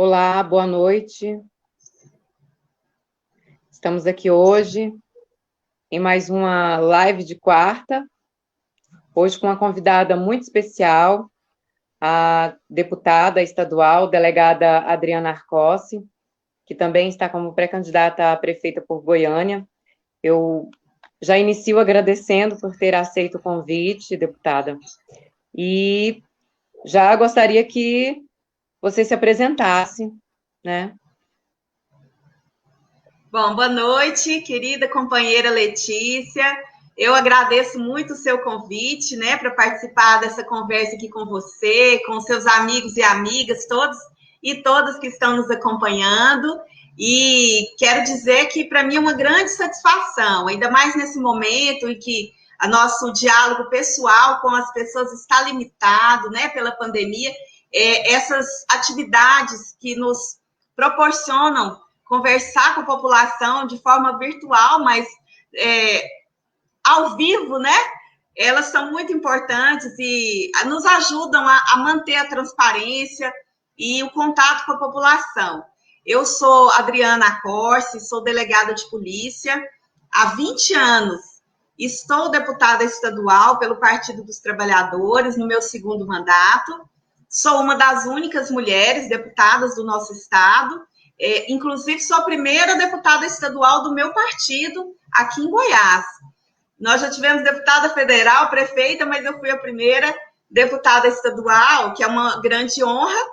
Olá, boa noite. Estamos aqui hoje em mais uma live de quarta, hoje com uma convidada muito especial, a deputada estadual, delegada Adriana Arcossi, que também está como pré-candidata a prefeita por Goiânia. Eu já inicio agradecendo por ter aceito o convite, deputada, e já gostaria que você se apresentasse, né? Bom, boa noite, querida companheira Letícia. Eu agradeço muito o seu convite, né, para participar dessa conversa aqui com você, com seus amigos e amigas, todos e todas que estão nos acompanhando. E quero dizer que para mim é uma grande satisfação, ainda mais nesse momento em que o nosso diálogo pessoal com as pessoas está limitado, né, pela pandemia. Essas atividades que nos proporcionam conversar com a população de forma virtual, mas ao vivo, né? Elas são muito importantes e nos ajudam a manter a transparência e o contato com a população. Eu sou Adriana Corsi, sou delegada de polícia há 20 anos. Estou deputada estadual pelo Partido dos Trabalhadores no meu segundo mandato. Sou uma das únicas mulheres deputadas do nosso estado. Inclusive, sou a primeira deputada estadual do meu partido aqui em Goiás. Nós já tivemos deputada federal, prefeita, mas eu fui a primeira deputada estadual, que é uma grande honra,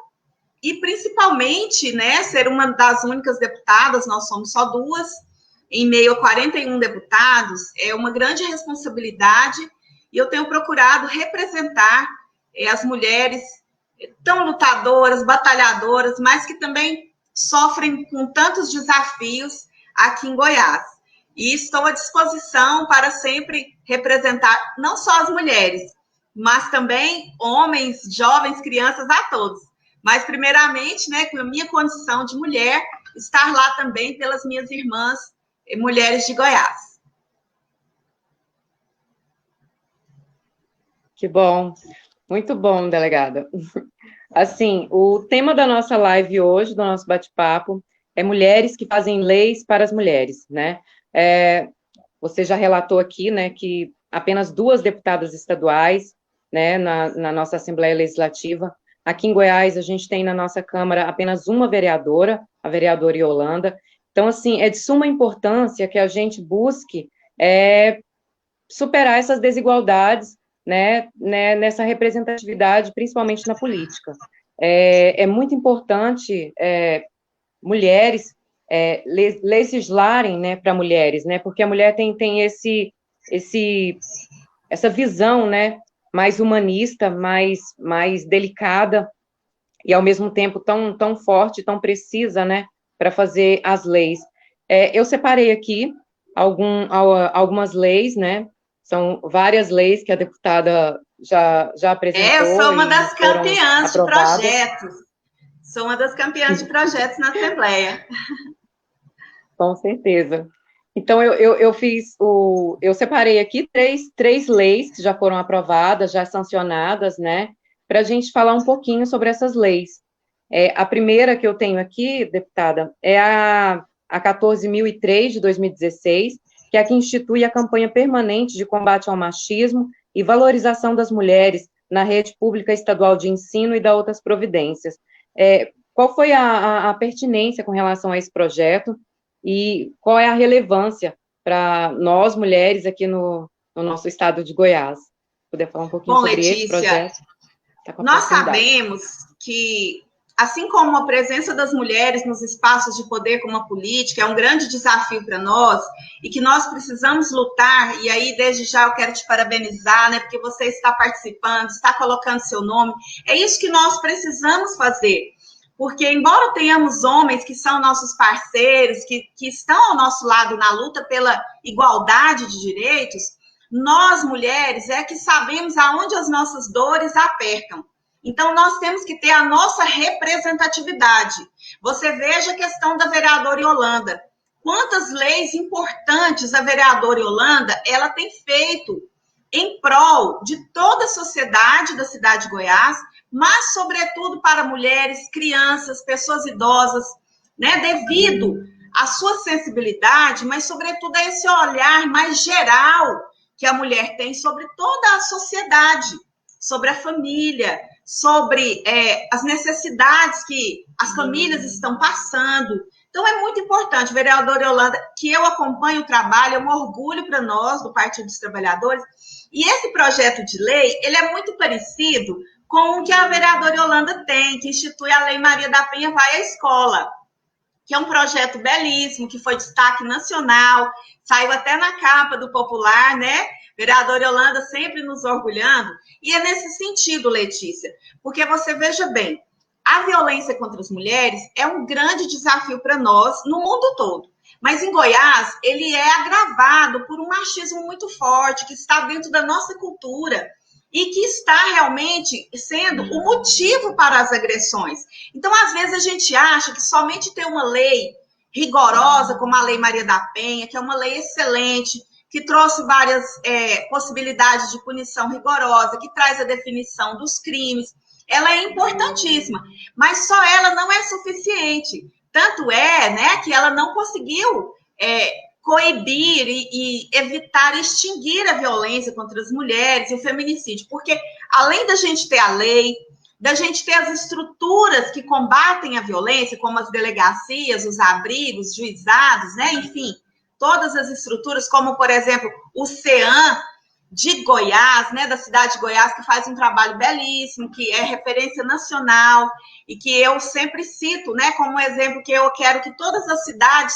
e principalmente, né, ser uma das únicas deputadas, nós somos só duas, em meio a 41 deputados, é uma grande responsabilidade, e eu tenho procurado representar as mulheres tão lutadoras, batalhadoras, mas que também sofrem com tantos desafios aqui em Goiás. E estou à disposição para sempre representar não só as mulheres, mas também homens, jovens, crianças, a todos. Mas, primeiramente, né, com a minha condição de mulher, estar lá também pelas minhas irmãs, mulheres de Goiás. Que bom, muito bom, delegada. Assim, o tema da nossa live hoje, do nosso bate-papo, é mulheres que fazem leis para as mulheres, né? Você já relatou aqui, né, que apenas 2 deputadas estaduais, né, na nossa Assembleia Legislativa. Aqui em Goiás, a gente tem na nossa Câmara apenas uma vereadora, a vereadora Yolanda. Então, assim, é de suma importância que a gente busque superar essas desigualdades, né, nessa representatividade, principalmente na política. É muito importante mulheres legislarem, né, para mulheres, né, porque a mulher tem essa visão, né, mais humanista, mais delicada e ao mesmo tempo tão forte, tão precisa, né, para fazer as leis. Eu separei aqui algumas leis, né, são várias leis que a deputada já apresentou Eu sou uma e das foram campeãs de aprovadas. projetos. Sou uma das campeãs de projetos na Assembleia. Com certeza. Então, eu separei aqui três leis que já foram aprovadas, já sancionadas, né, para a gente falar um pouquinho sobre essas leis. A primeira que eu tenho aqui, deputada, é a 14.003 de 2016, que é a que institui a campanha permanente de combate ao machismo e valorização das mulheres na rede pública estadual de ensino e da outras providências. Qual foi a pertinência com relação a esse projeto? E qual é a relevância para nós, mulheres, aqui no nosso estado de Goiás? Poder falar um pouquinho Bom, sobre esse Letícia, projeto? Está com a nós oportunidade. sabemos que, assim como a presença das mulheres nos espaços de poder como a política é um grande desafio para nós e que nós precisamos lutar, e aí desde já eu quero te parabenizar, né, porque você está participando, está colocando seu nome, é isso que nós precisamos fazer. Porque, embora tenhamos homens que são nossos parceiros, que estão ao nosso lado na luta pela igualdade de direitos, nós, mulheres, é que sabemos aonde as nossas dores apertam. Então, nós temos que ter a nossa representatividade. Você veja a questão da vereadora Yolanda. Quantas leis importantes a vereadora Yolanda ela tem feito em prol de toda a sociedade da cidade de Goiás, mas, sobretudo, para mulheres, crianças, pessoas idosas, né, devido à sua sensibilidade, mas, sobretudo, a esse olhar mais geral que a mulher tem sobre toda a sociedade, sobre a família, sobre as necessidades que as famílias estão passando. Então, é muito importante, vereadora Yolanda, que eu acompanho o trabalho, é um orgulho para nós, do Partido dos Trabalhadores, e esse projeto de lei, ele é muito parecido com o que a vereadora Yolanda tem, que institui a Lei Maria da Penha Vai à Escola, que é um projeto belíssimo, que foi destaque nacional, saiu até na capa do Popular, né? Vereadora Yolanda sempre nos orgulhando, e é nesse sentido, Letícia, porque você veja bem, a violência contra as mulheres é um grande desafio para nós no mundo todo. Mas em Goiás, ele é agravado por um machismo muito forte, que está dentro da nossa cultura e que está realmente sendo o motivo para as agressões. Então, às vezes, a gente acha que somente ter uma lei rigorosa, como a Lei Maria da Penha, que é uma lei excelente, que trouxe várias possibilidades de punição rigorosa, que traz a definição dos crimes, ela é importantíssima, mas só ela não é suficiente. Tanto é, né, que ela não conseguiu coibir e evitar, extinguir a violência contra as mulheres e o feminicídio, porque além da gente ter a lei, da gente ter as estruturas que combatem a violência, como as delegacias, os abrigos, juizados, né, enfim, todas as estruturas, como, por exemplo, o CEAM, de Goiás, né, da cidade de Goiás, que faz um trabalho belíssimo, que é referência nacional e que eu sempre cito, né, como exemplo que eu quero que todas as cidades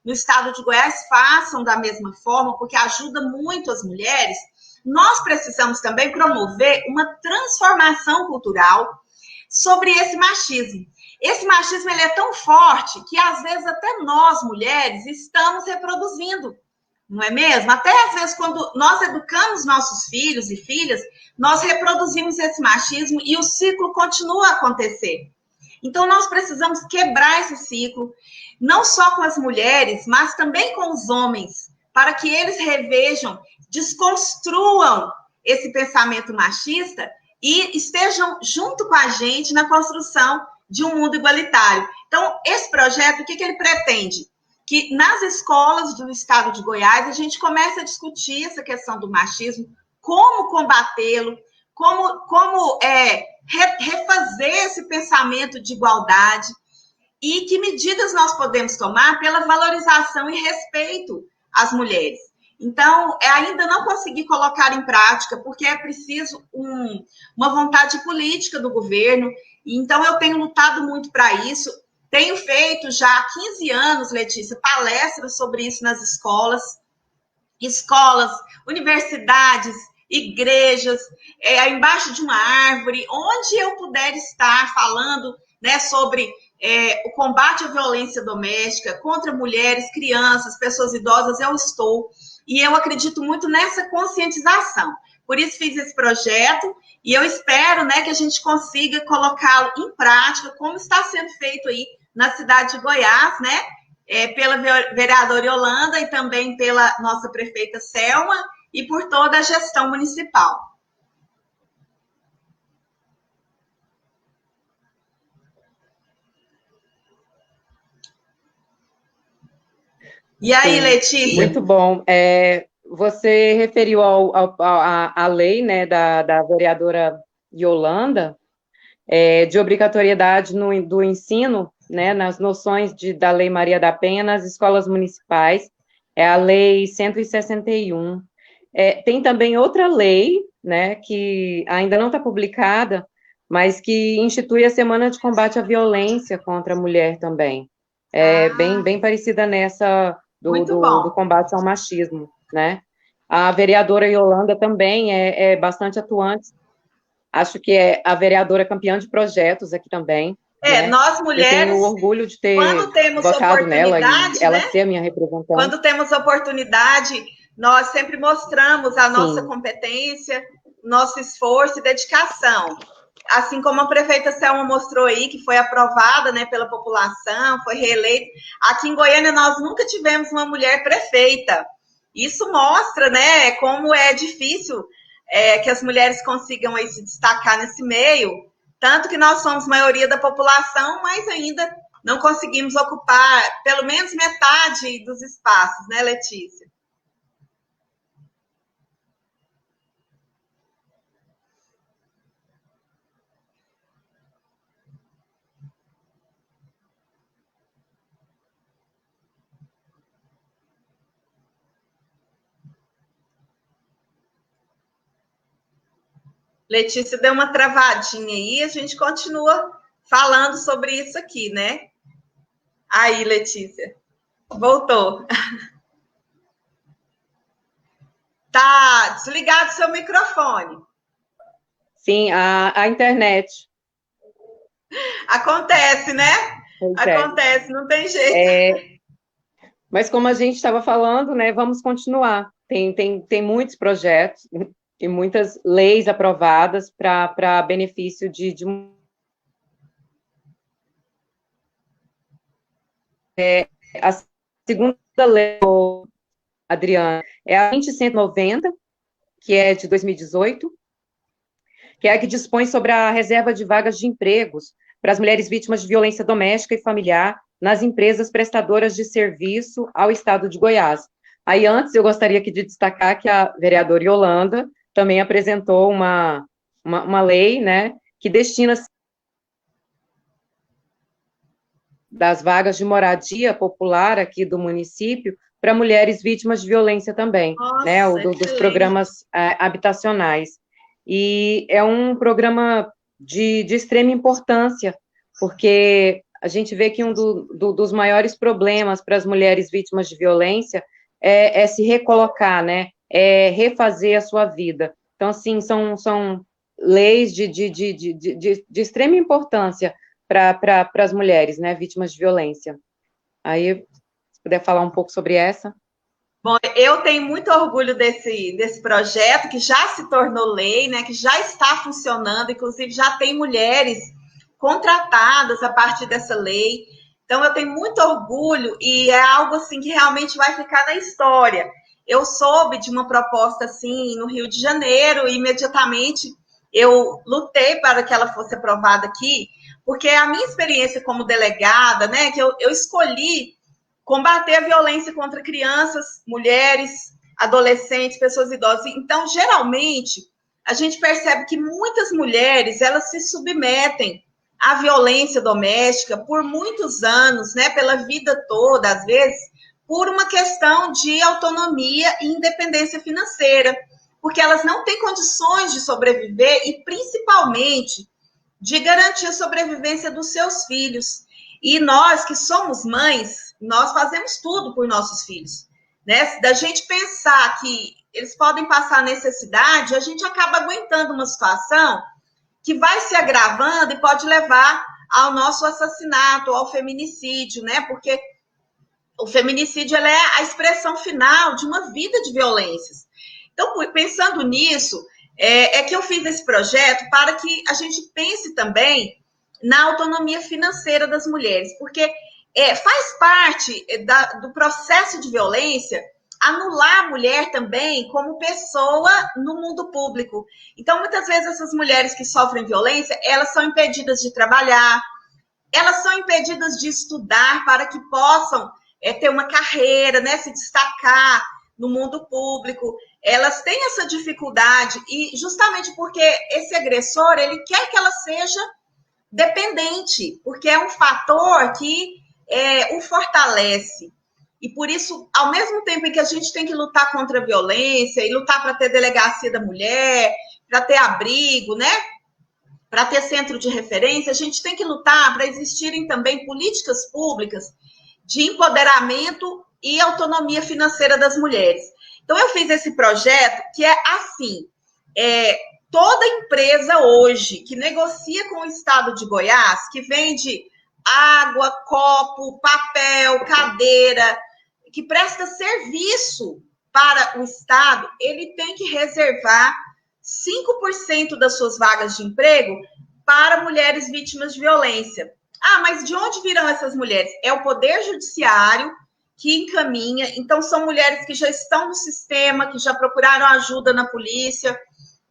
no estado de Goiás façam da mesma forma, porque ajuda muito as mulheres. Nós precisamos também promover uma transformação cultural sobre esse machismo. Esse machismo ele é tão forte que às vezes até nós, mulheres, estamos reproduzindo. Não é mesmo? Até às vezes, quando nós educamos nossos filhos e filhas, nós reproduzimos esse machismo e o ciclo continua a acontecer. Então, nós precisamos quebrar esse ciclo, não só com as mulheres, mas também com os homens, para que eles revejam, desconstruam esse pensamento machista e estejam junto com a gente na construção de um mundo igualitário. Então, esse projeto, o que ele pretende? Que nas escolas do estado de Goiás a gente comece a discutir essa questão do machismo, como combatê-lo, como refazer esse pensamento de igualdade e que medidas nós podemos tomar pela valorização e respeito às mulheres. Então, ainda não consegui colocar em prática, porque é preciso uma vontade política do governo, então eu tenho lutado muito para isso. Tenho feito já há 15 anos, Letícia, palestras sobre isso nas escolas, universidades, igrejas, embaixo de uma árvore, onde eu puder estar falando, né, sobre o combate à violência doméstica contra mulheres, crianças, pessoas idosas, eu estou. E eu acredito muito nessa conscientização. Por isso fiz esse projeto e eu espero, né, que a gente consiga colocá-lo em prática, como está sendo feito aí na cidade de Goiás, né, pela vereadora Yolanda e também pela nossa prefeita Selma e por toda a gestão municipal. E aí, Letícia? Muito bom. Você referiu à lei, né, da vereadora Yolanda, de obrigatoriedade do ensino, né, nas noções da Lei Maria da Penha nas escolas municipais, é a Lei 161. Tem também outra lei, né, que ainda não está publicada, mas que institui a Semana de Combate à Violência contra a Mulher também. Bem parecida nessa do combate ao machismo, né? A vereadora Yolanda também é bastante atuante. Acho que é a vereadora campeã de projetos aqui também. Né? Nós mulheres, eu tenho orgulho de ter votado nela e ela ser a minha representante. Quando temos oportunidade, nós sempre mostramos a nossa competência, nosso esforço e dedicação. Assim como a prefeita Selma mostrou aí, que foi aprovada, né, pela população, foi reeleita. Aqui em Goiânia, nós nunca tivemos uma mulher prefeita. Isso mostra, né, como é difícil que as mulheres consigam aí se destacar nesse meio. Tanto que nós somos maioria da população, mas ainda não conseguimos ocupar pelo menos metade dos espaços, né, Letícia? Letícia deu uma travadinha aí, a gente continua falando sobre isso aqui, né? Aí, Letícia, voltou. Tá desligado o seu microfone. Sim, a internet. Acontece, né? Acontece, não tem jeito. Mas como a gente estava falando, né, vamos continuar. Tem muitos projetos e muitas leis aprovadas para benefício de a segunda lei, Adriana, é a 20.190, que é de 2018, que é a que dispõe sobre a reserva de vagas de empregos para as mulheres vítimas de violência doméstica e familiar nas empresas prestadoras de serviço ao Estado de Goiás. Aí, antes, eu gostaria aqui de destacar que a vereadora Yolanda também apresentou uma lei, né, que destina das vagas de moradia popular aqui do município para mulheres vítimas de violência também, Nossa, né, dos programas habitacionais. E é um programa de extrema importância, porque a gente vê que um dos maiores problemas para as mulheres vítimas de violência é se recolocar, né, é refazer a sua vida. Então, assim, são leis de extrema importância para as mulheres, né, vítimas de violência. Aí, se puder falar um pouco sobre essa. Bom, eu tenho muito orgulho desse projeto, que já se tornou lei, né, que já está funcionando, inclusive já tem mulheres contratadas a partir dessa lei. Então, eu tenho muito orgulho e é algo assim que realmente vai ficar na história. Eu soube de uma proposta assim no Rio de Janeiro e imediatamente eu lutei para que ela fosse aprovada aqui, porque a minha experiência como delegada, né, que eu escolhi combater a violência contra crianças, mulheres, adolescentes, pessoas idosas. Então, geralmente, a gente percebe que muitas mulheres, elas se submetem à violência doméstica por muitos anos, né, pela vida toda, às vezes, por uma questão de autonomia e independência financeira, porque elas não têm condições de sobreviver e, principalmente, de garantir a sobrevivência dos seus filhos. E nós, que somos mães, nós fazemos tudo por nossos filhos, né? Da gente pensar que eles podem passar necessidade, a gente acaba aguentando uma situação que vai se agravando e pode levar ao nosso assassinato, ao feminicídio, né? Porque o feminicídio é a expressão final de uma vida de violências. Então, pensando nisso, é que eu fiz esse projeto para que a gente pense também na autonomia financeira das mulheres, porque faz parte do processo de violência anular a mulher também como pessoa no mundo público. Então, muitas vezes, essas mulheres que sofrem violência, elas são impedidas de trabalhar, elas são impedidas de estudar para que possam ter uma carreira, né, se destacar no mundo público. Elas têm essa dificuldade e justamente porque esse agressor, ele quer que ela seja dependente, porque é um fator que o fortalece. E por isso, ao mesmo tempo em que a gente tem que lutar contra a violência e lutar para ter delegacia da mulher, para ter abrigo, né? Para ter centro de referência, a gente tem que lutar para existirem também políticas públicas de empoderamento e autonomia financeira das mulheres. Então, eu fiz esse projeto que é assim, toda empresa hoje que negocia com o estado de Goiás, que vende água, copo, papel, cadeira, que presta serviço para o estado, ele tem que reservar 5% das suas vagas de emprego para mulheres vítimas de violência. Ah, mas de onde virão essas mulheres? É o Poder Judiciário que encaminha. Então, são mulheres que já estão no sistema, que já procuraram ajuda na polícia,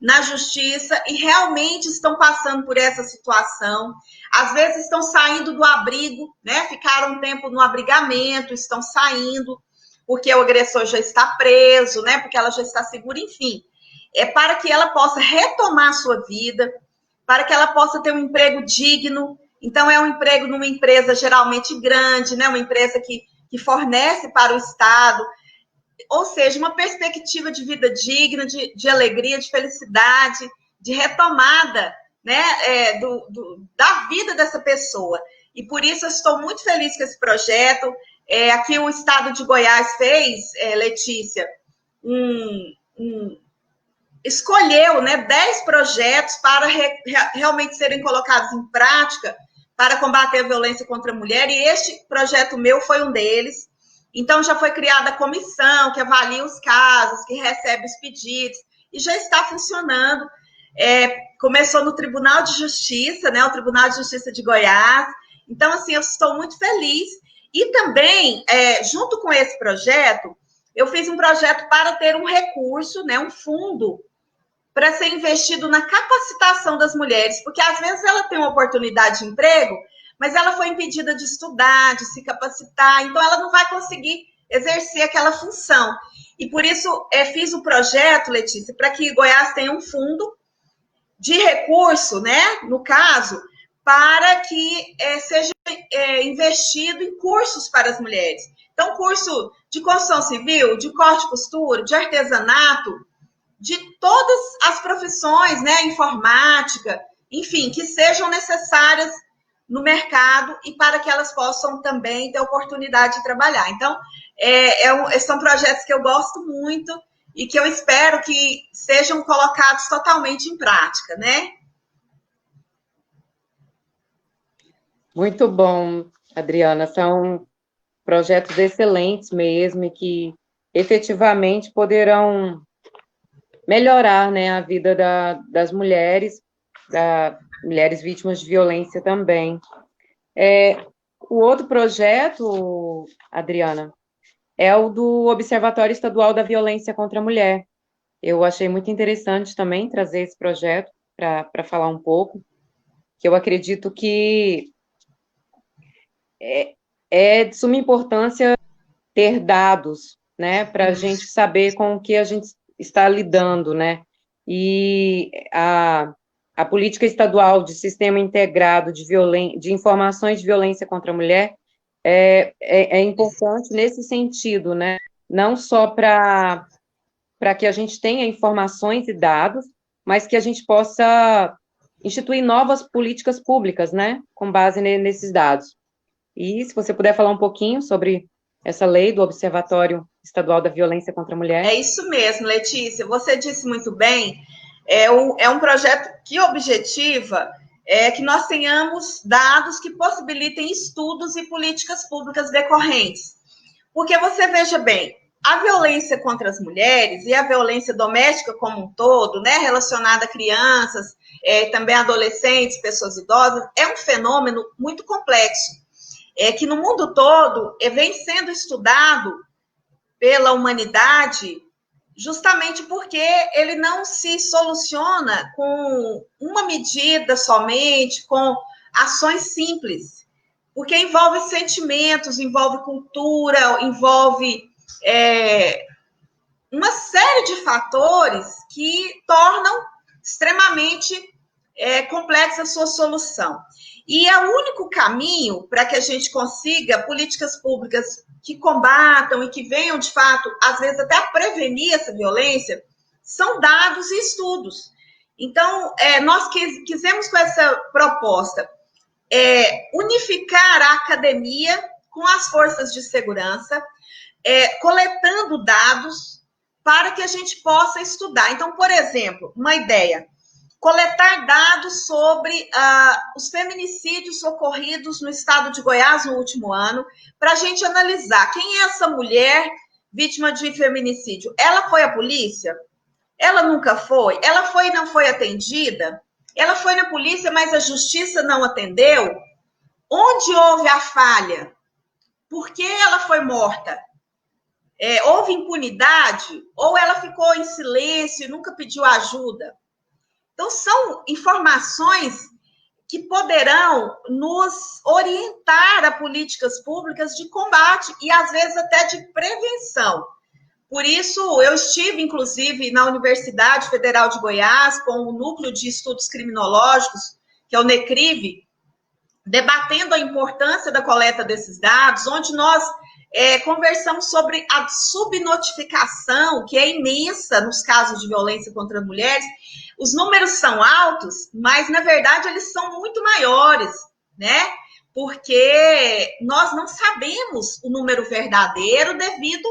na justiça e realmente estão passando por essa situação. Às vezes estão saindo do abrigo, né? Ficaram um tempo no abrigamento, estão saindo porque o agressor já está preso, né? Porque ela já está segura, enfim. É para que ela possa retomar a sua vida, para que ela possa ter um emprego digno. Então, é um emprego numa empresa geralmente grande, né? Uma empresa que fornece para o Estado, ou seja, uma perspectiva de vida digna, de alegria, de felicidade, de retomada, né, da vida dessa pessoa. E por isso eu estou muito feliz com esse projeto. Aqui o Estado de Goiás fez, Letícia, escolheu, né, 10 projetos para realmente serem colocados em prática para combater a violência contra a mulher, e este projeto meu foi um deles. Então, já foi criada a comissão que avalia os casos, que recebe os pedidos, e já está funcionando. Começou no Tribunal de Justiça, né, o Tribunal de Justiça de Goiás. Então, assim, eu estou muito feliz. E também, junto com esse projeto, eu fiz um projeto para ter um recurso, né, um fundo, para ser investido na capacitação das mulheres, porque às vezes ela tem uma oportunidade de emprego, mas ela foi impedida de estudar, de se capacitar, então ela não vai conseguir exercer aquela função. E por isso fiz o projeto, Letícia, para que Goiás tenha um fundo de recurso, né, no caso, para que seja investido em cursos para as mulheres. Então, curso de construção civil, de corte e costura, de artesanato, de todas as profissões, né, informática, enfim, que sejam necessárias no mercado e para que elas possam também ter oportunidade de trabalhar. Então, são projetos que eu gosto muito e que eu espero que sejam colocados totalmente em prática, né? Muito bom, Adriana. São projetos excelentes mesmo e que efetivamente poderão melhorar, né, a vida das mulheres, mulheres vítimas de violência também. O outro projeto, Adriana, é o do Observatório Estadual da Violência contra a Mulher. Eu achei muito interessante também trazer esse projeto para falar um pouco, que eu acredito que é de suma importância ter dados, né, para a gente saber com o que a gente está lidando, né, e a política estadual de sistema integrado de informações de violência contra a mulher é importante nesse sentido, né, não só para que a gente tenha informações e dados, mas que a gente possa instituir novas políticas públicas, né, com base nesses dados. E se você puder falar um pouquinho sobre essa lei do Observatório Estadual da Violência contra a Mulher. É isso mesmo, Letícia. Você disse muito bem. É um projeto que objetiva que nós tenhamos dados que possibilitem estudos e políticas públicas decorrentes. Porque você veja bem, a violência contra as mulheres e a violência doméstica como um todo, né, relacionada a crianças, também adolescentes, pessoas idosas, é um fenômeno muito complexo, que no mundo todo vem sendo estudado pela humanidade, justamente porque ele não se soluciona com uma medida somente, com ações simples, porque envolve sentimentos, envolve cultura, envolve uma série de fatores que tornam extremamente complexa a sua solução. E é o único caminho para que a gente consiga políticas públicas que combatam e que venham, de fato, às vezes até a prevenir essa violência, são dados e estudos. Então, nós quisemos com essa proposta unificar a academia com as forças de segurança, coletando dados para que a gente possa estudar. Então, por exemplo, uma ideia, coletar dados sobre os feminicídios ocorridos no estado de Goiás no último ano, para a gente analisar quem é essa mulher vítima de feminicídio. Ela foi à polícia? Ela nunca foi? Ela foi e não foi atendida? Ela foi na polícia, mas a justiça não atendeu? Onde houve a falha? Por que ela foi morta? Houve impunidade? Ou ela ficou em silêncio e nunca pediu ajuda? Então, são informações que poderão nos orientar a políticas públicas de combate e, às vezes, até de prevenção. Por isso, eu estive, inclusive, na Universidade Federal de Goiás, com o Núcleo de Estudos Criminológicos, que é o NECRIV, debatendo a importância da coleta desses dados, onde nós conversamos sobre a subnotificação, que é imensa nos casos de violência contra as mulheres. Os números são altos, mas, na verdade, eles são muito maiores, né? Porque nós não sabemos o número verdadeiro devido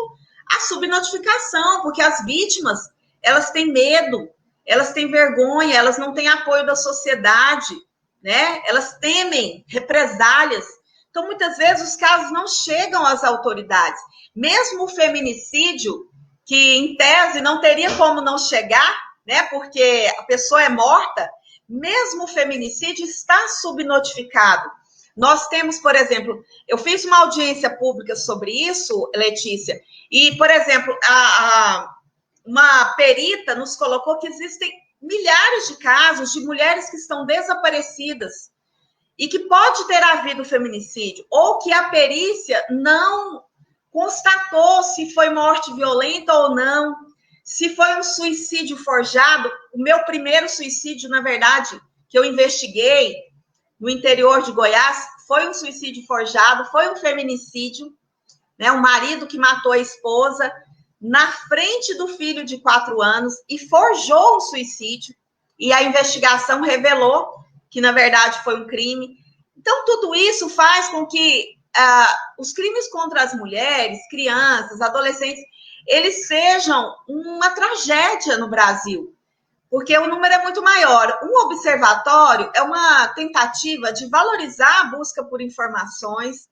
à subnotificação, porque as vítimas, elas têm medo, elas têm vergonha, elas não têm apoio da sociedade, né? Elas temem represálias. Então, muitas vezes, os casos não chegam às autoridades. Mesmo o feminicídio, que, em tese, não teria como não chegar, né? Porque a pessoa é morta, mesmo o feminicídio está subnotificado. Nós temos, por exemplo, eu fiz uma audiência pública sobre isso, Letícia, e, por exemplo, uma perita nos colocou que existem milhares de casos de mulheres que estão desaparecidas e que pode ter havido feminicídio, ou que a perícia não constatou se foi morte violenta ou não, se foi um suicídio forjado. O meu primeiro suicídio, na verdade, que eu investiguei no interior de Goiás, foi um suicídio forjado, foi um feminicídio, né? Um marido que matou a esposa na frente do filho de 4 anos e forjou um suicídio, e a investigação revelou que, na verdade, foi um crime. Então, tudo isso faz com que os crimes contra as mulheres, crianças, adolescentes, eles sejam uma tragédia no Brasil, porque o número é muito maior. Um observatório é uma tentativa de valorizar a busca por informações,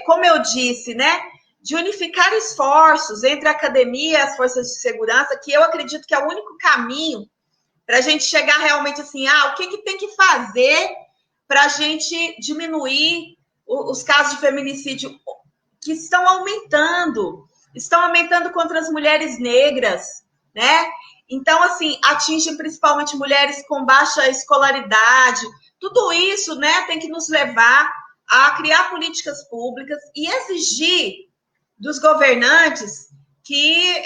como eu disse, né, de unificar esforços entre a academia e as forças de segurança, que eu acredito que é o único caminho para a gente chegar realmente assim, o que tem que fazer para a gente diminuir os casos de feminicídio que estão aumentando contra as mulheres negras, né? Então, assim, atingem principalmente mulheres com baixa escolaridade. Tudo isso, né, tem que nos levar a criar políticas públicas e exigir dos governantes que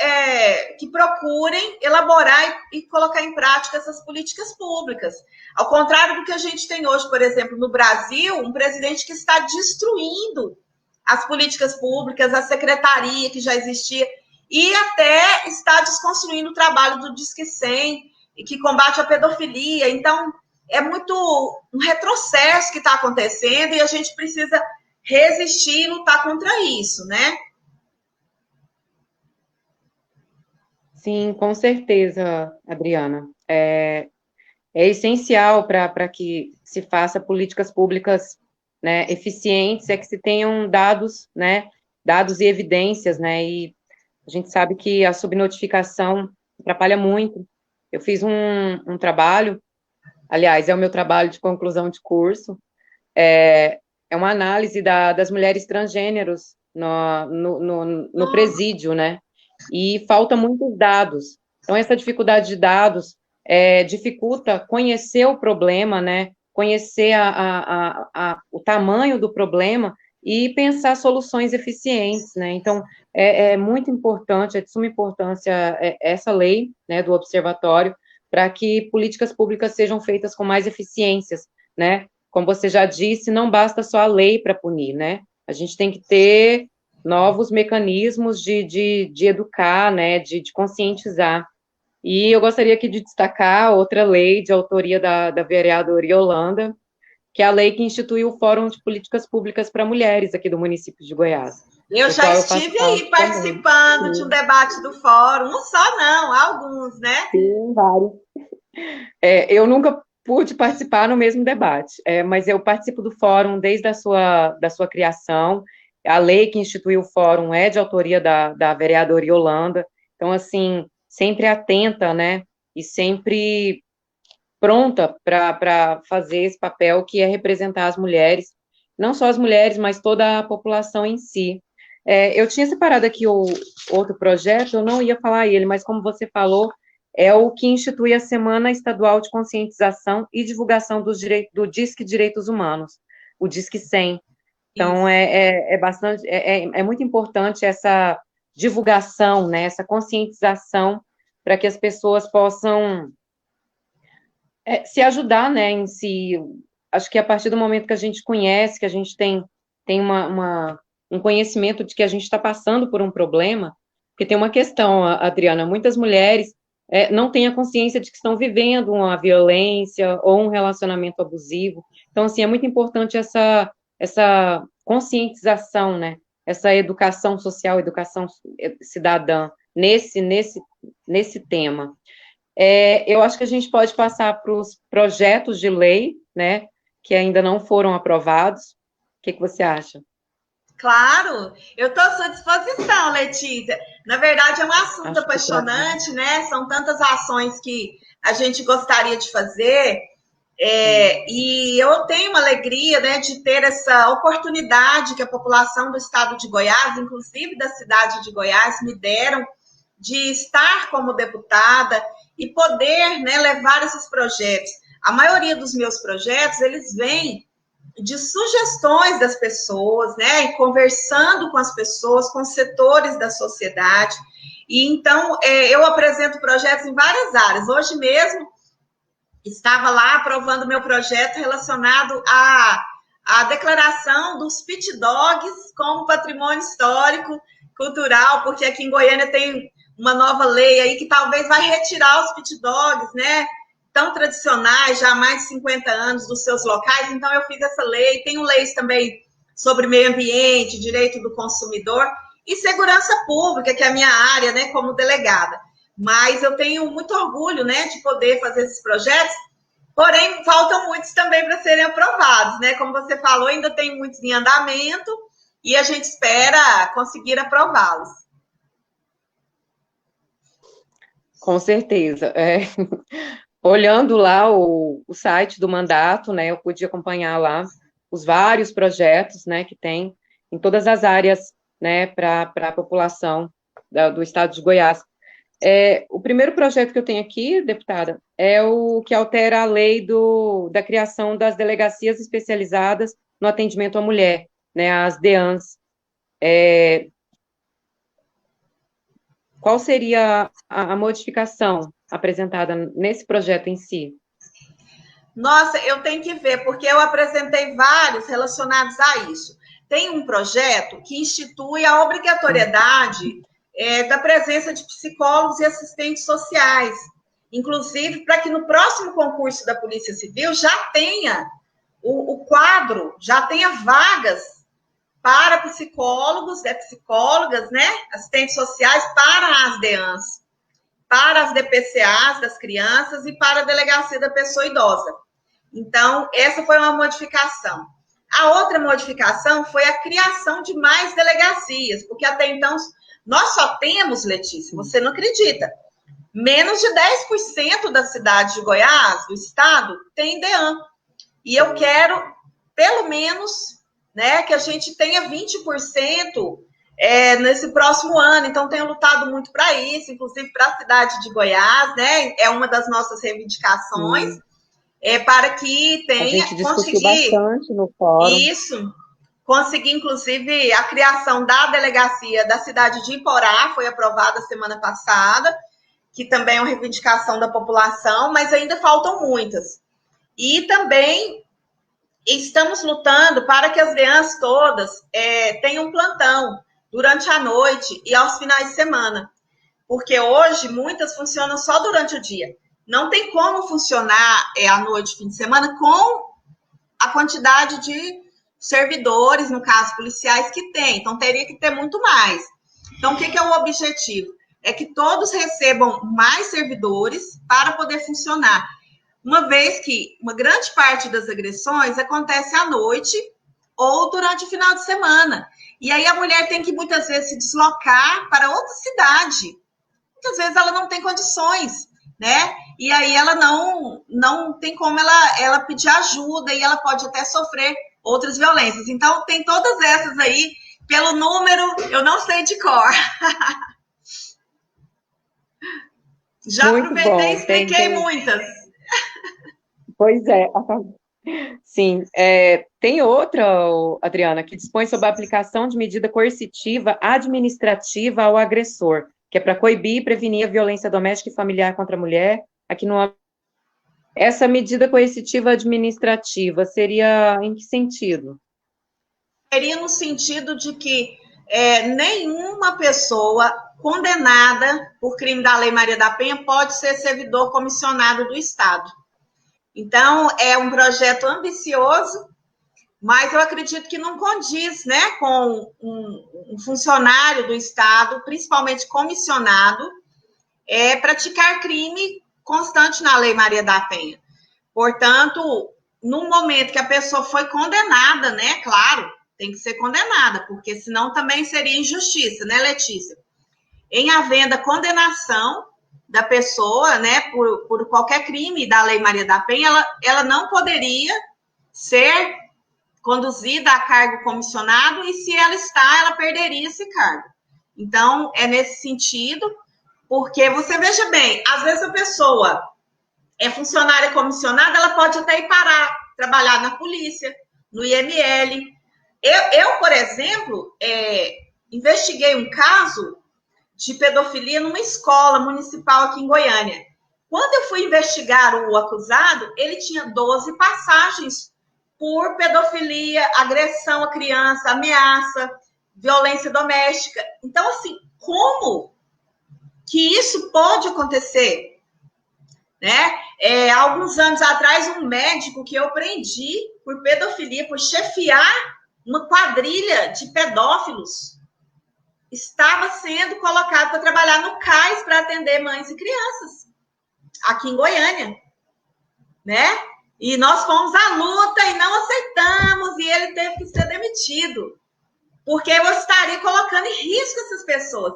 procurem elaborar e colocar em prática essas políticas públicas. Ao contrário do que a gente tem hoje, por exemplo, no Brasil, um presidente que está destruindo as políticas públicas, a secretaria que já existia, e até está desconstruindo o trabalho do Disque 100, e que combate a pedofilia. Então, é muito um retrocesso que está acontecendo e a gente precisa resistir e lutar contra isso, né? Sim, com certeza, Adriana. É essencial para que se faça políticas públicas, né, eficientes, é que se tenham dados, né, dados e evidências, né, e a gente sabe que a subnotificação atrapalha muito. Eu fiz um trabalho, aliás, é o meu trabalho de conclusão de curso, é uma análise das mulheres transgêneros no presídio, né, e falta muitos dados. Então, essa dificuldade de dados dificulta conhecer o problema, né, conhecer o tamanho do problema e pensar soluções eficientes, né, então, é muito importante, é de suma importância essa lei, né, do observatório, para que políticas públicas sejam feitas com mais eficiências, né, como você já disse, não basta só a lei para punir, né, a gente tem que ter novos mecanismos de educar, né, de conscientizar. E eu gostaria aqui de destacar outra lei de autoria da vereadora Yolanda, que é a lei que instituiu o Fórum de Políticas Públicas para Mulheres aqui do município de Goiás. Eu já estive aí participando de um debate do fórum, não só não, alguns, né? Sim, vários. Eu nunca pude participar no mesmo debate, mas eu participo do fórum desde a sua criação. A lei que instituiu o fórum é de autoria da vereadora Yolanda, então, assim, sempre atenta, né, e sempre pronta para fazer esse papel que é representar as mulheres, não só as mulheres, mas toda a população em si. Eu tinha separado aqui o outro projeto, eu não ia falar ele, mas como você falou, é o que institui a Semana Estadual de Conscientização e Divulgação do Disque Direitos Humanos, o Disque 100. Então, Isso. é muito importante essa divulgação, né, essa conscientização, para que as pessoas possam se ajudar, né, em si. Acho que a partir do momento que a gente conhece, que a gente tem um conhecimento de que a gente está passando por um problema, porque tem uma questão, Adriana, muitas mulheres não têm a consciência de que estão vivendo uma violência ou um relacionamento abusivo. Então, assim, é muito importante essa conscientização, né, essa educação social, educação cidadã nesse tema. Eu acho que a gente pode passar para os projetos de lei, né, que ainda não foram aprovados. O que você acha? Claro, eu estou à sua disposição, Letícia. Na verdade, é um assunto Acho que apaixonante, né? São tantas ações que a gente gostaria de fazer. E eu tenho uma alegria, né, de ter essa oportunidade que a população do estado de Goiás, inclusive da cidade de Goiás, me deram de estar como deputada e poder, né, levar esses projetos. A maioria dos meus projetos, eles vêm de sugestões das pessoas, né, e conversando com as pessoas, com setores da sociedade. E então, eu apresento projetos em várias áreas. Hoje mesmo, estava lá aprovando meu projeto relacionado à declaração dos pit dogs como patrimônio histórico cultural, porque aqui em Goiânia tem uma nova lei aí que talvez vai retirar os pit dogs, né, tão tradicionais, já há mais de 50 anos dos seus locais. Então eu fiz essa lei. Tenho leis também sobre meio ambiente, direito do consumidor e segurança pública, que é a minha área, né, como delegada. Mas eu tenho muito orgulho, né, de poder fazer esses projetos, porém, faltam muitos também para serem aprovados, né? Como você falou, ainda tem muitos em andamento e a gente espera conseguir aprová-los. Com certeza. Olhando lá o site do mandato, né, eu pude acompanhar lá os vários projetos, né, que tem em todas as áreas, né, para a população do estado de Goiás. O primeiro projeto que eu tenho aqui, deputada, é o que altera a lei da criação das delegacias especializadas no atendimento à mulher, né, as DEANs. Qual seria a modificação apresentada nesse projeto em si? Nossa, eu tenho que ver, porque eu apresentei vários relacionados a isso. Tem um projeto que institui a obrigatoriedade da presença de psicólogos e assistentes sociais, inclusive para que no próximo concurso da Polícia Civil já tenha o quadro, já tenha vagas para psicólogos, psicólogas, né, assistentes sociais para as DEANs, para as DPCAs das crianças e para a delegacia da pessoa idosa. Então, essa foi uma modificação. A outra modificação foi a criação de mais delegacias, porque até então nós só temos, Letícia, você não acredita, menos de 10% da cidade de Goiás, do estado, tem DEAN. E eu quero, pelo menos, né, que a gente tenha 20% nesse próximo ano. Então, tenho lutado muito para isso, inclusive para a cidade de Goiás, né? É uma das nossas reivindicações. Para que tenha, a gente discutiu bastante no fórum. Isso, conseguir, inclusive, a criação da delegacia da cidade de Iporá, foi aprovada semana passada, que também é uma reivindicação da população, mas ainda faltam muitas. E também estamos lutando para que as DEANs todas tenham plantão durante a noite e aos finais de semana, porque hoje muitas funcionam só durante o dia. Não tem como funcionar à noite, fim de semana, com a quantidade de servidores, no caso, policiais, que tem. Então, teria que ter muito mais. Então, o que é o objetivo? É que todos recebam mais servidores para poder funcionar. Uma vez que uma grande parte das agressões acontece à noite ou durante o final de semana. E aí a mulher tem que, muitas vezes, se deslocar para outra cidade. Muitas vezes ela não tem condições, né? E aí ela não tem como ela pedir ajuda e ela pode até sofrer outras violências. Então, tem todas essas aí, pelo número, eu não sei de cor. Já Muito aproveitei e bom. expliquei muitas. Pois é. Sim, tem outra, Adriana, que dispõe sobre a aplicação de medida coercitiva administrativa ao agressor, que é para coibir e prevenir a violência doméstica e familiar contra a mulher. Aqui no Essa medida coercitiva administrativa seria em que sentido? Seria no sentido de que nenhuma pessoa condenada por crime da Lei Maria da Penha pode ser servidor comissionado do Estado. Então, é um projeto ambicioso, mas eu acredito que não condiz, né, com um funcionário do Estado, principalmente comissionado, praticar crime constante na Lei Maria da Penha. Portanto, no momento que a pessoa foi condenada, né, claro, tem que ser condenada, porque senão também seria injustiça, né, Letícia? Em havendo condenação da pessoa, né, por qualquer crime da Lei Maria da Penha, ela não poderia ser conduzida a cargo comissionado, e se ela está, ela perderia esse cargo. Então, é nesse sentido, porque você veja bem, às vezes a pessoa é funcionária comissionada, ela pode até ir trabalhar na polícia, no IML. Eu por exemplo, investiguei um caso de pedofilia numa escola municipal aqui em Goiânia. Quando eu fui investigar o acusado, ele tinha 12 passagens por pedofilia, agressão à criança, ameaça, violência doméstica. Então, assim, como que isso pode acontecer? Né? Há alguns anos atrás, um médico que eu prendi por pedofilia, por chefiar uma quadrilha de pedófilos, estava sendo colocado para trabalhar no CAIS para atender mães e crianças, aqui em Goiânia, né? E nós fomos à luta e não aceitamos, e ele teve que ser demitido, porque eu estaria colocando em risco essas pessoas.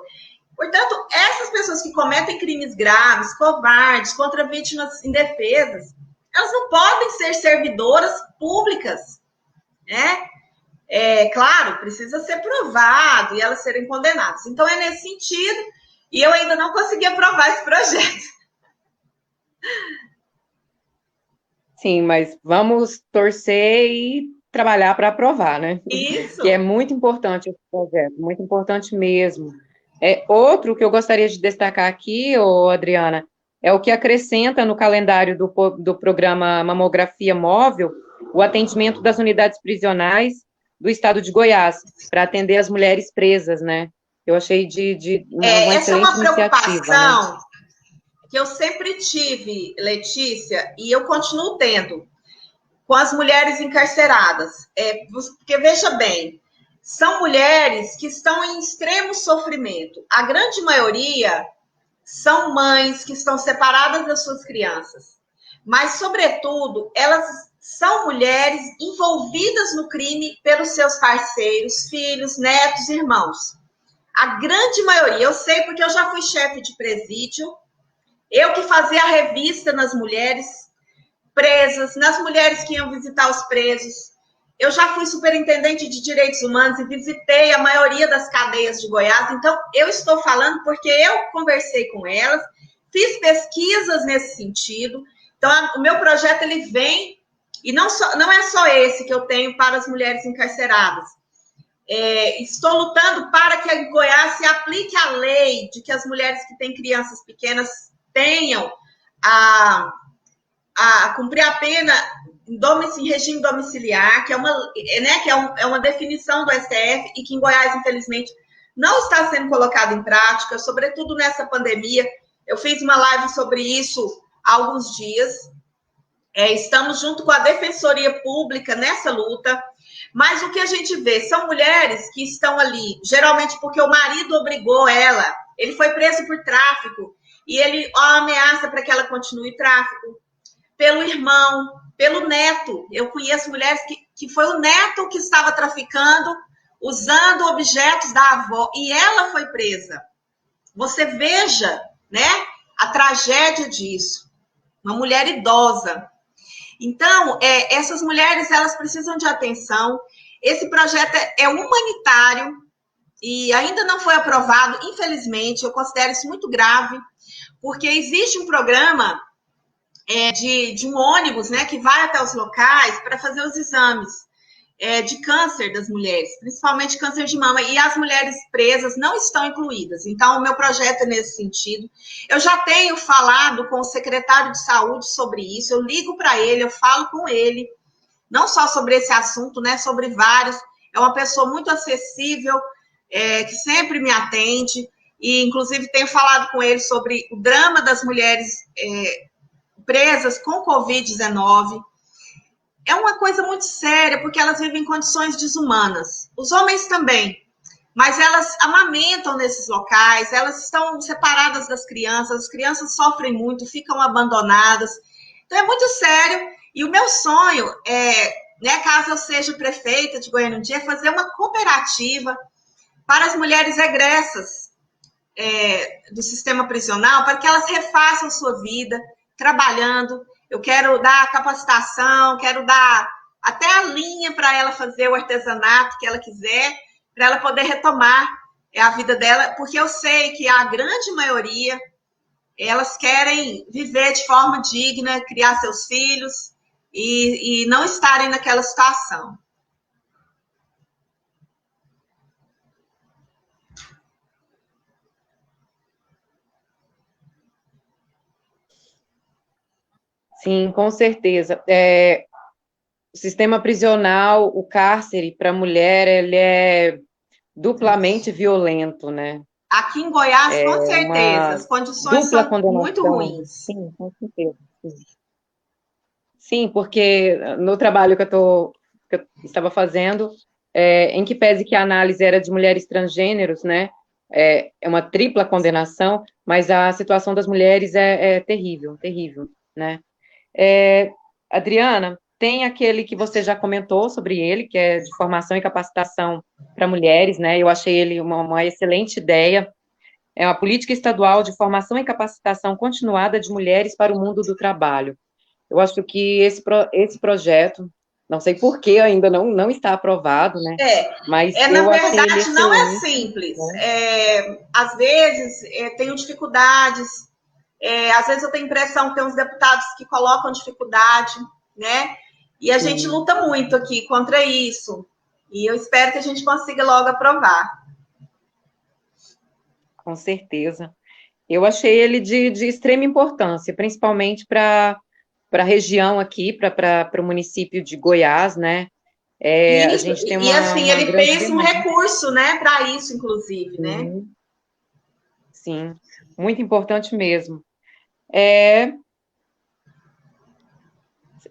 Portanto, essas pessoas que cometem crimes graves, covardes, contra vítimas indefesas, elas não podem ser servidoras públicas, né? Claro, precisa ser provado e elas serem condenadas. Então, é nesse sentido, e eu ainda não consegui aprovar esse projeto. Sim, mas vamos torcer e trabalhar para aprovar, né? Isso. Que é muito importante esse projeto, muito importante mesmo. Outro que eu gostaria de destacar aqui, Adriana, é o que acrescenta no calendário do programa Mamografia Móvel o atendimento das unidades prisionais do estado de Goiás, para atender as mulheres presas, né? Eu achei uma Essa é excelente uma iniciativa, preocupação, né? que eu sempre tive, Letícia, e eu continuo tendo, com as mulheres encarceradas. Porque, veja bem, são mulheres que estão em extremo sofrimento. A grande maioria são mães que estão separadas das suas crianças. Mas, sobretudo, elas são mulheres envolvidas no crime pelos seus parceiros, filhos, netos, irmãos. A grande maioria, eu sei porque eu já fui chefe de presídio, eu que fazia a revista nas mulheres presas, nas mulheres que iam visitar os presos. Eu já fui superintendente de direitos humanos e visitei a maioria das cadeias de Goiás. Então, eu estou falando porque eu conversei com elas, fiz pesquisas nesse sentido. Então, o meu projeto, ele vem, e não é só esse que eu tenho para as mulheres encarceradas. Estou lutando para que em Goiás se aplique a lei de que as mulheres que têm crianças pequenas tenham a cumprir a pena em regime domiciliar, que é uma definição do STF e que em Goiás, infelizmente, não está sendo colocado em prática, sobretudo nessa pandemia. Eu fiz uma live sobre isso há alguns dias. Estamos junto com a Defensoria Pública nessa luta, mas o que a gente vê são mulheres que estão ali, geralmente porque o marido obrigou ela, ele foi preso por tráfico, e ele ameaça para que ela continue tráfico, pelo irmão, pelo neto. Eu conheço mulheres que foi o neto que estava traficando, usando objetos da avó, e ela foi presa. Você veja, né, a tragédia disso. Uma mulher idosa. Então, essas mulheres, elas precisam de atenção. Esse projeto é humanitário e ainda não foi aprovado, infelizmente. Eu considero isso muito grave, porque existe um programa de um ônibus, né, que vai até os locais para fazer os exames de câncer das mulheres, principalmente câncer de mama, e as mulheres presas não estão incluídas. Então, o meu projeto é nesse sentido. Eu já tenho falado com o secretário de saúde sobre isso, eu ligo para ele, eu falo com ele, não só sobre esse assunto, né, sobre vários. É uma pessoa muito acessível, que sempre me atende, e inclusive tenho falado com ele sobre o drama das mulheres presas com Covid-19. É uma coisa muito séria, porque elas vivem em condições desumanas. Os homens também, mas elas amamentam nesses locais, elas estão separadas das crianças, as crianças sofrem muito, ficam abandonadas. Então é muito sério, e o meu sonho né, caso eu seja prefeita de Goiânia um dia, é fazer uma cooperativa para as mulheres egressas do sistema prisional, para que elas refaçam sua vida, trabalhando. Eu quero dar capacitação, quero dar até a linha para ela fazer o artesanato que ela quiser, para ela poder retomar a vida dela, porque eu sei que a grande maioria, elas querem viver de forma digna, criar seus filhos e não estarem naquela situação. Sim, com certeza. O sistema prisional, o cárcere para a mulher, ele é duplamente violento, né? Aqui em Goiás, com certeza, as condições dupla são condenação. muito ruins. Sim, com certeza. Sim, porque no trabalho que eu estava fazendo, em que pese que a análise era de mulheres transgêneros, né? É uma tripla condenação, mas a situação das mulheres é terrível, terrível, né? Adriana, tem aquele que você já comentou sobre ele, que é de formação e capacitação para mulheres, né? Eu achei ele uma excelente ideia. É uma política estadual de formação e capacitação continuada de mulheres para o mundo do trabalho. Eu acho que esse projeto, não sei por que ainda não está aprovado, né? Mas na eu achei ele verdade, não é excelente, simples. né? Às vezes, tenho dificuldades. Às vezes, eu tenho a impressão que tem uns deputados que colocam dificuldade, né? E a gente luta muito aqui contra isso. E eu espero que a gente consiga logo aprovar. Com certeza. Eu achei ele de extrema importância, principalmente para a região aqui, para o município de Goiás, né? A gente tem assim, uma ele fez um recurso, né, para isso, inclusive, né? Sim, muito importante mesmo.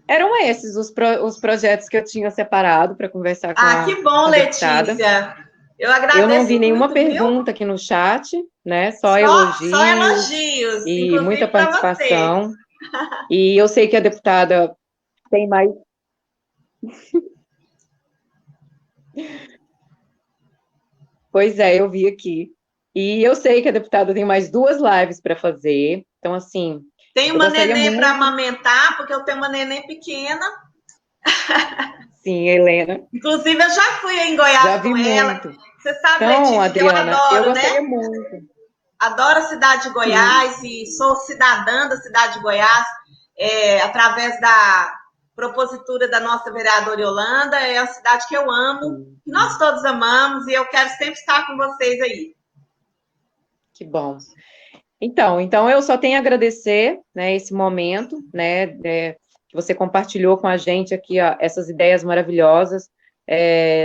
Eram esses os projetos que eu tinha separado para conversar com que bom, deputada. Letícia. Eu agradeço. Eu não vi nenhuma muito, pergunta aqui no chat, né? Só Só elogios e muita participação. E eu sei que a deputada tem mais. Pois é, eu vi aqui. E eu sei que a deputada tem mais 2 lives para fazer. Então, assim. Tem uma neném para amamentar, porque eu tenho uma neném pequena. Sim, Helena. Inclusive, eu já fui em Goiás com ela. Você sabe, então, Letícia, Adriana, eu adoro, eu gostaria né? muito. Adoro a cidade de Goiás e sou cidadã da cidade de Goiás, através da propositura da nossa vereadora Yolanda. É uma cidade que eu amo, que nós todos amamos, e eu quero sempre estar com vocês aí. Que bom. Então eu só tenho a agradecer, né, esse momento, né, que você compartilhou com a gente aqui, ó, essas ideias maravilhosas,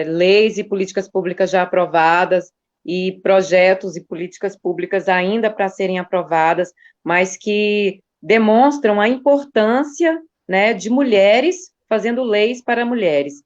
leis e políticas públicas já aprovadas, e projetos e políticas públicas ainda para serem aprovadas, mas que demonstram a importância, né, de mulheres fazendo leis para mulheres.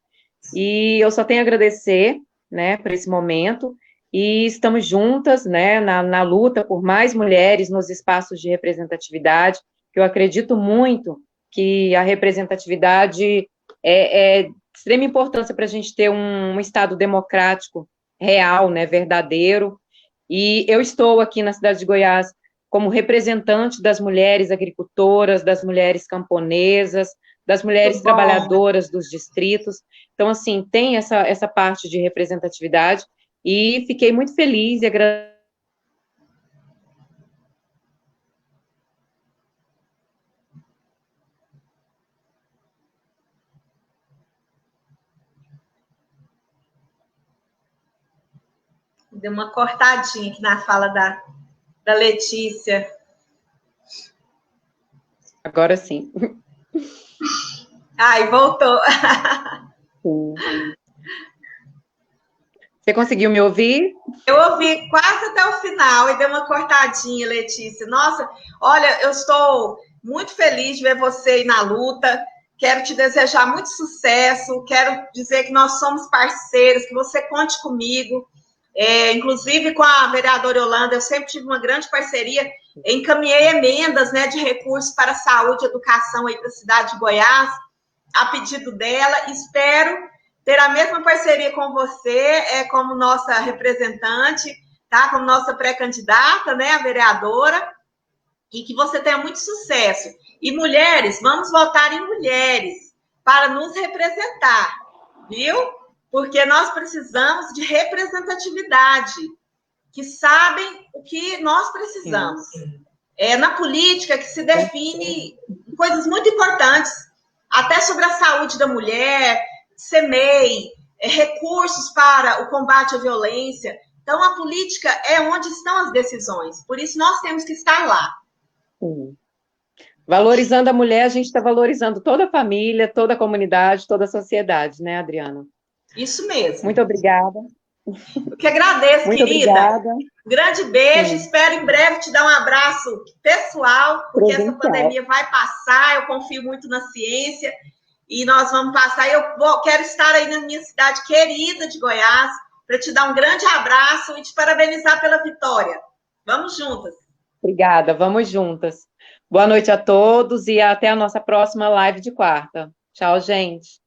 E eu só tenho a agradecer, né, por esse momento, e estamos juntas, né, na luta por mais mulheres nos espaços de representatividade, que eu acredito muito que a representatividade é de extrema importância para a gente ter um Estado democrático real, né, verdadeiro, e eu estou aqui na cidade de Goiás como representante das mulheres agricultoras, das mulheres camponesas, das mulheres trabalhadoras dos distritos. Então, assim, tem essa parte de representatividade, e fiquei muito feliz e agradecida Deu uma cortadinha aqui na fala da Letícia. Agora sim. Ai, voltou. Sim. Você conseguiu me ouvir? Eu ouvi quase até o final e deu uma cortadinha, Letícia. Nossa, olha, eu estou muito feliz de ver você aí na luta. Quero te desejar muito sucesso. Quero dizer que nós somos parceiros, que você conte comigo. Inclusive com a vereadora Yolanda, eu sempre tive uma grande parceria. Encaminhei emendas, né, de recursos para saúde e educação aí para a cidade de Goiás, a pedido dela. Espero ter a mesma parceria com você, como nossa representante, tá? Como nossa pré-candidata, né, a vereadora, e que você tenha muito sucesso. E mulheres, vamos votar em mulheres para nos representar, viu? Porque nós precisamos de representatividade, que sabem o que nós precisamos. É na política que se define coisas muito importantes, até sobre a saúde da mulher, CEMEI, recursos para o combate à violência. Então, a política é onde estão as decisões. Por isso, nós temos que estar lá. Sim. Valorizando a mulher, a gente está valorizando toda a família, toda a comunidade, toda a sociedade, né, Adriana? Isso mesmo. Muito obrigada. Eu que agradeço, muito querida. Obrigada. Grande beijo. Sim. Espero em breve te dar um abraço pessoal, porque essa pandemia vai passar. Eu confio muito na ciência e nós vamos passar. Quero estar aí na minha cidade querida de Goiás para te dar um grande abraço e te parabenizar pela vitória. Vamos juntas. Obrigada, vamos juntas. Boa noite a todos e até a nossa próxima live de quarta. Tchau, gente.